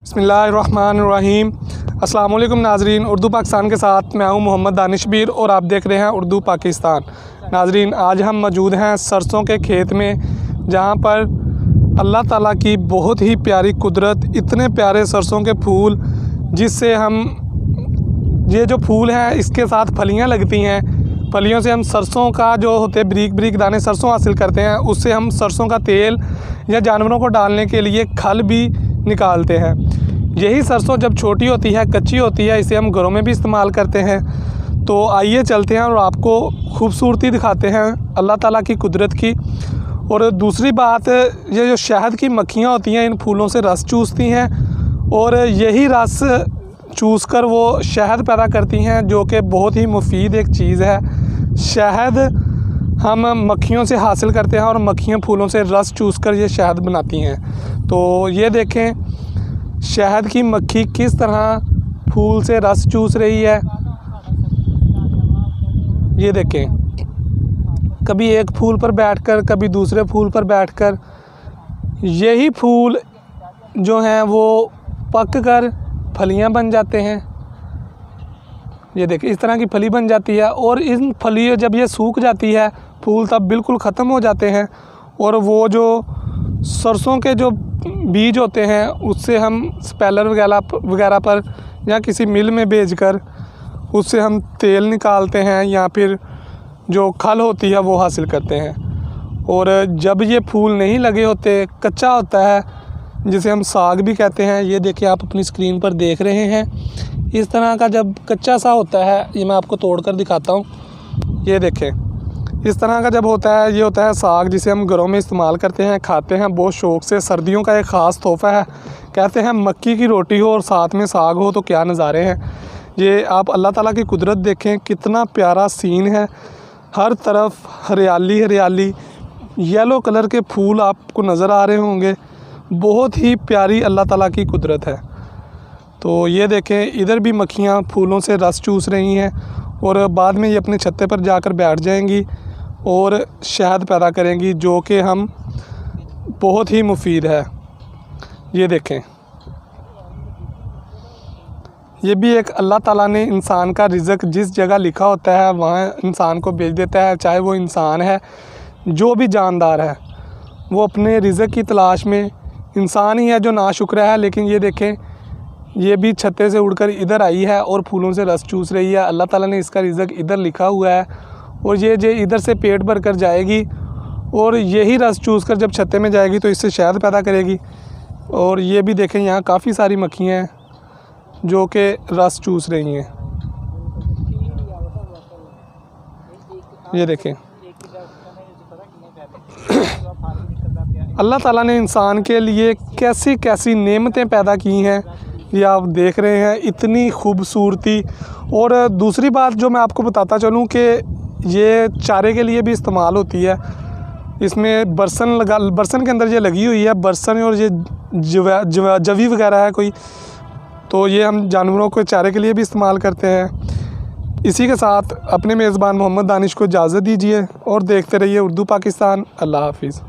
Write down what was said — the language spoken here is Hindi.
बिस्मिल्लाहिर्रहमानिर्रहीम। अस्सलाम वालेकुम नाजरीन, उर्दू पाकिस्तान के साथ मैं हूं मोहम्मद दानिशबीर और आप देख रहे हैं उर्दू पाकिस्तान। नाजरीन, आज हम मौजूद हैं सरसों के खेत में, जहां पर अल्लाह ताला की बहुत ही प्यारी कुदरत, इतने प्यारे सरसों के फूल, जिससे हम ये जो फूल हैं इसके साथ फलियां लगती हैं। फलियों से हम सरसों का जो होते बारीक बारीक दाने सरसों हासिल करते हैं, उससे हम सरसों का तेल या जानवरों को डालने के लिए खल भी निकालते हैं। यही सरसों जब छोटी होती है, कच्ची होती है, इसे हम घरों में भी इस्तेमाल करते हैं। तो आइए चलते हैं और आपको खूबसूरती दिखाते हैं अल्लाह ताला की कुदरत की। और दूसरी बात, ये जो शहद की मक्खियाँ होती हैं इन फूलों से रस चूसती हैं और यही रस चूस कर वो शहद पैदा करती हैं, जो कि बहुत ही मुफीद एक चीज़ है। शहद हम मक्खियों से हासिल करते हैं और मक्खियाँ फूलों से रस चूस कर ये शहद बनाती हैं। तो ये देखें शहद की मक्खी किस तरह फूल से रस चूस रही है। ये देखें, कभी एक फूल पर बैठकर, कभी दूसरे फूल पर बैठकर। यही फूल जो हैं वो पक कर फलियां बन जाते हैं। ये देखिए इस तरह की फली बन जाती है और इन फलियों जब ये सूख जाती है फूल तब बिल्कुल ख़त्म हो जाते हैं। और वो जो सरसों के जो बीज होते हैं उससे हम स्पेलर वगैरह पर या किसी मिल में भेजकर उससे हम तेल निकालते हैं या फिर जो खल होती है वो हासिल करते हैं। और जब ये फूल नहीं लगे होते, कच्चा होता है, जिसे हम साग भी कहते हैं, ये देखिए आप अपनी स्क्रीन पर देख रहे हैं, इस तरह का जब कच्चा सा होता है, ये मैं आपको तोड़ कर दिखाता हूँ। ये देखें इस तरह का जब होता है, ये होता है साग, जिसे हम घरों में इस्तेमाल करते हैं, खाते हैं बहुत शौक़ से। सर्दियों का एक ख़ास तोहफ़ा है। कहते हैं मक्की की रोटी हो और साथ में साग हो तो क्या नज़ारे हैं। ये आप अल्लाह ताला की कुदरत देखें, कितना प्यारा सीन है। हर तरफ हरियाली हरियाली, येलो कलर के फूल आपको नज़र आ रहे होंगे। बहुत ही प्यारी अल्लाह ताला की कुदरत है। तो ये देखें इधर भी मक्खियाँ फूलों से रस चूस रही हैं और बाद में ये अपने छत्ते पर जाकर बैठ जाएंगी और शहद पैदा करेंगी, जो कि हम बहुत ही मुफीद है। ये देखें, ये भी एक अल्लाह ताला ने इंसान का रिज़्क़ जिस जगह लिखा होता है वहाँ इंसान को भेज देता है। चाहे वो इंसान है, जो भी जानदार है, वो अपने रिज़्क़ की तलाश में, इंसान ही है जो नाशुक्र है। लेकिन ये देखें ये भी छत्ते से उड़कर इधर आई है और फूलों से रस चूस रही है। अल्लाह ताला ने इसका रिज़्क़ इधर लिखा हुआ है और ये इधर से पेट भर कर जाएगी और यही रस चूस कर जब छत्ते में जाएगी तो इससे शहद पैदा करेगी। और ये भी देखें यहाँ काफ़ी सारी मक्खियाँ हैं जो कि रस चूस रही हैं। ये देखें अल्लाह ताला ने इंसान के लिए कैसी कैसी नेमतें पैदा की हैं, ये आप देख रहे हैं, इतनी खूबसूरती। और दूसरी बात जो मैं आपको बताता चलूँ कि ये चारे के लिए भी इस्तेमाल होती है। इसमें बरसन के अंदर ये लगी हुई है, बरसन, और ये जवी वगैरह है कोई, तो ये हम जानवरों को चारे के लिए भी इस्तेमाल करते हैं। इसी के साथ अपने मेज़बान मोहम्मद दानिश को इजाज़त दीजिए और देखते रहिए उर्दू पाकिस्तान। अल्लाह हाफिज़।